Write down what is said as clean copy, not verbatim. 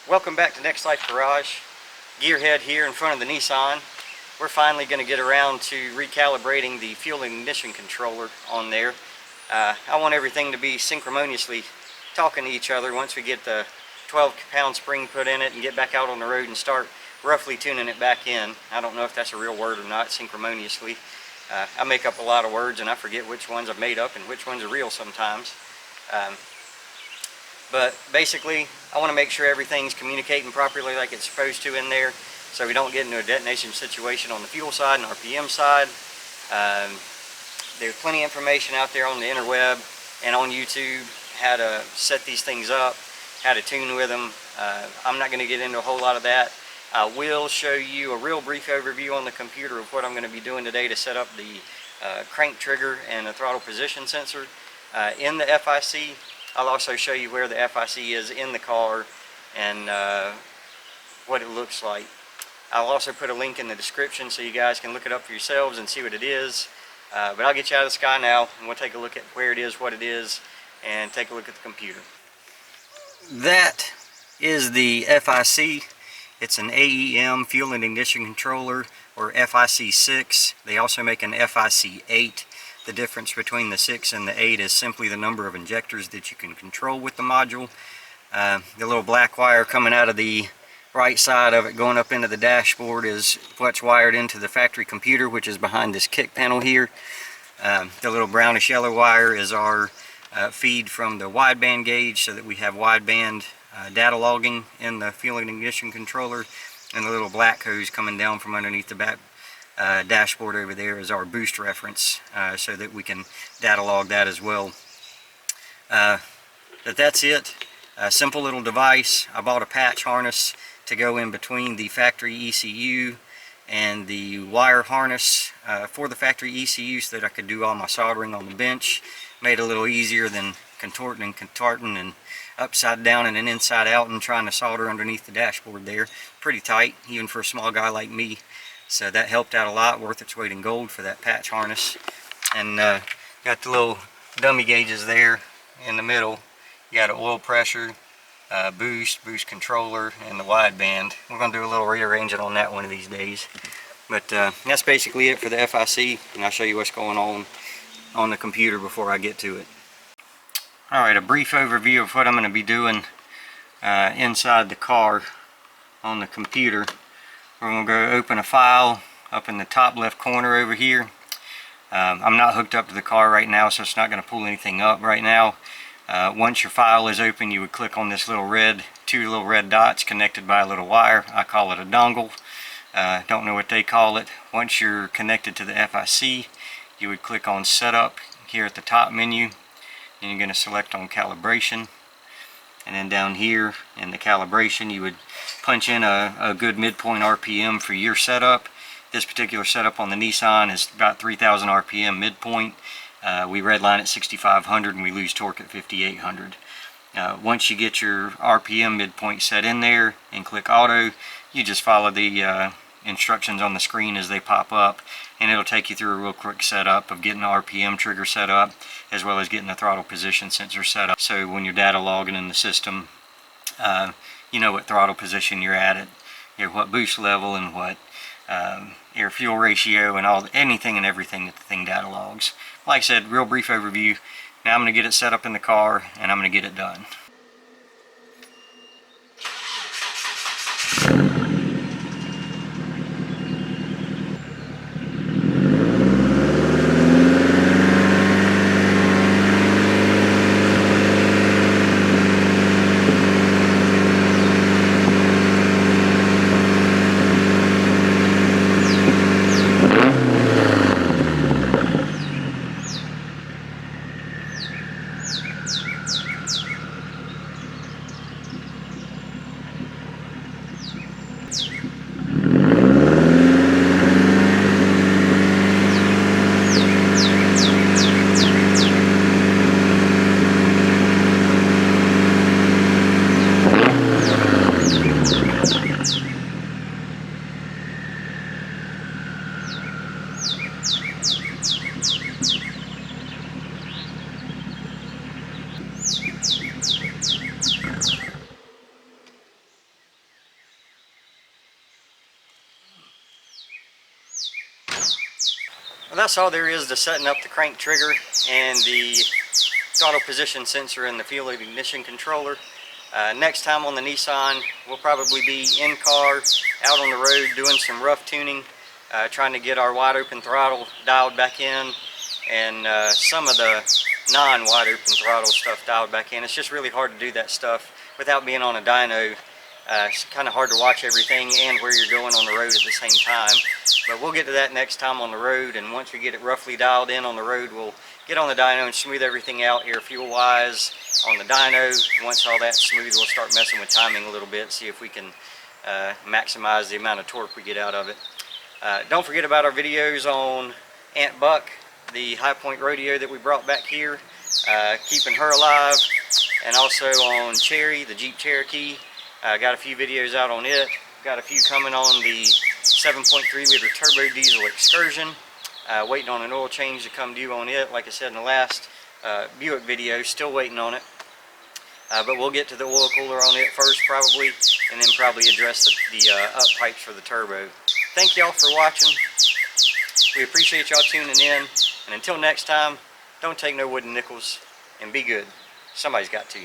Welcome back to Next Life Garage. Gearhead here in front of the Nissan. We're finally going to get around to recalibrating the fuel and ignition controller on there. I want everything to be synchronously talking to each other once we get the 12-pound spring put in it and get back out on the road and start roughly tuning it back in. I don't know if that's a real word or not, synchronously. I make up a lot of words and I forget which ones I've made up and which ones are real sometimes. But basically, I want to make sure everything's communicating properly like it's supposed to in there, so we don't get into a detonation situation on the fuel side and RPM side. There's plenty of information out there on the interweb and on YouTube how to set these things up, how to tune with them. I'm not going to get into a whole lot of that. I will show you a real brief overview on the computer of what I'm going to be doing today to set up the crank trigger and the throttle position sensor in the FIC. I'll also show you where the FIC is in the car and what it looks like. I'll also put a link in the description so you guys can look it up for yourselves and see what it is. But I'll get you out of the sky now and we'll take a look at where it is, what it is, and take a look at the computer. That is the FIC. It's an AEM fuel and ignition controller, or FIC 6. They also make an FIC 8. The difference between the 6 and the 8 is simply the number of injectors that you can control with the module. The little black wire coming out of the right side of it going up into the dashboard is what's wired into the factory computer, which is behind this kick panel here. The little brownish yellow wire is our feed from the wideband gauge, so that we have wideband data logging in the fuel and ignition controller. And the little black hose coming down from underneath the back dashboard over there is our boost reference, so that we can data log that as well. But that's it. A simple little device. I bought a patch harness to go in between the factory ECU and the wire harness for the factory ECU, so that I could do all my soldering on the bench. Made it a little easier than contorting and upside down and then inside out and trying to solder underneath the dashboard there. Pretty tight, even for a small guy like me. So that helped out a lot, worth its weight in gold for that patch harness. And got the little dummy gauges there in the middle. You got an oil pressure, boost controller, and the wideband. We're going to do a little rearranging on that one of these days. But that's basically it for the FIC, and I'll show you what's going on the computer before I get to it. Alright, a brief overview of what I'm going to be doing inside the car on the computer. We're going to go open a file up in the top left corner over here. I'm not hooked up to the car right now, so it's not going to pull anything up right now. Once your file is open, you would click on this little two little red dots connected by a little wire. I call it a dongle. Don't know what they call it. Once you're connected to the FIC, you would click on Setup here at the top menu. And you're going to select on Calibration. And then down here in the Calibration, you would punch in a good midpoint RPM for your setup. This particular setup on the Nissan is about 3,000 RPM midpoint. We redline at 6,500 and we lose torque at 5,800. Once you get your RPM midpoint set in there and click Auto, you just follow the instructions on the screen as they pop up, and it'll take you through a real quick setup of getting the RPM trigger set up, as well as getting the throttle position sensor set up. So when you're data logging in the system, you know what throttle position you're at, what boost level and what air fuel ratio and anything and everything that the thing data logs. Like I said, real brief overview. Now I'm going to get it set up in the car and I'm going to get it done. Well, that's all there is to setting up the crank trigger and the throttle position sensor and the fuel ignition controller. Next time on the Nissan, we'll probably be in car, out on the road doing some rough tuning, trying to get our wide open throttle dialed back in, and some of the non-wide open throttle stuff dialed back in. It's just really hard to do that stuff without being on a dyno. It's kind of hard to watch everything and where you're going on the road at the same time. But we'll get to that next time on the road, and once we get it roughly dialed in on the road, we'll get on the dyno and smooth everything out air fuel wise on the dyno. Once all that's smooth, we'll start messing with timing a little bit, see if we can maximize the amount of torque we get out of it. Don't forget about our videos on Aunt Buck, the High Point rodeo that we brought back here, keeping her alive, and also on Cherry, the Jeep Cherokee. Got a few videos out on it. Got a few coming on the 7.3 liter turbo diesel Excursion. Waiting on an oil change to come due on it. Like I said in the last Buick video, still waiting on it. But we'll get to the oil cooler on it first probably, and then probably address the up pipes for the turbo. Thank y'all for watching. We appreciate y'all tuning in. And until next time, don't take no wooden nickels, and be good. Somebody's got to.